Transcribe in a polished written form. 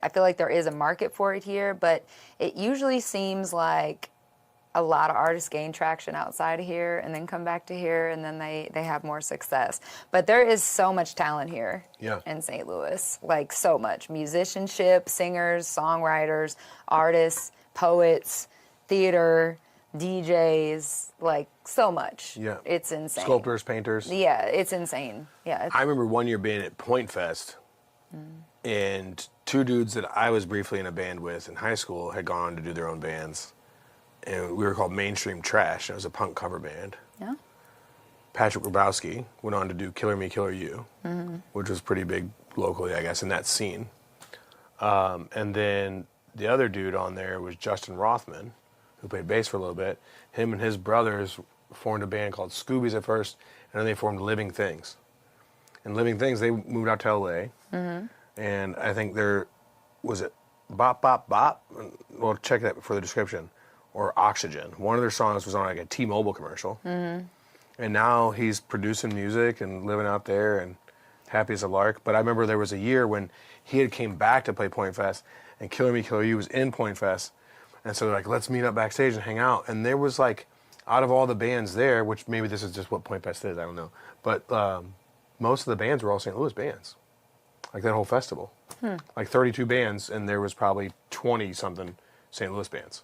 I feel like there is a market for it here, but it usually seems like a lot of artists gain traction outside of here and then come back to here and then they have more success. But there is so much talent here in St. Louis, like so much. Musicianship, singers, songwriters, artists, poets, theater, DJs, like so much. Yeah. It's insane. Sculptors, painters. Yeah, it's insane. Yeah. I remember one year being at Point Fest, and two dudes that I was briefly in a band with in high school had gone on to do their own bands. And we were called Mainstream Trash. It was a punk cover band. Yeah. Patrick Grabowski went on to do Killer Me, Killer You, which was pretty big locally, I guess, in that scene. And then the other dude on there was Justin Rothman, who played bass for a little bit. Him and his brothers formed a band called Scoobies at first, and then they formed Living Things. And Living Things, they moved out to L.A., and I think there was it Bop Bop Bop? Well, check that for the description. Or Oxygen. One of their songs was on like a T-Mobile commercial. And now he's producing music and living out there and happy as a lark. But I remember there was a year when he had came back to play Point Fest, and Killer Me, Killer You was in Point Fest. And so they're like, let's meet up backstage and hang out. And there was like, out of all the bands there, which maybe this is just what Point Fest is, I don't know. But most of the bands were all St. Louis bands. Like that whole festival. Like 32 bands, and there was probably 20-something St. Louis bands.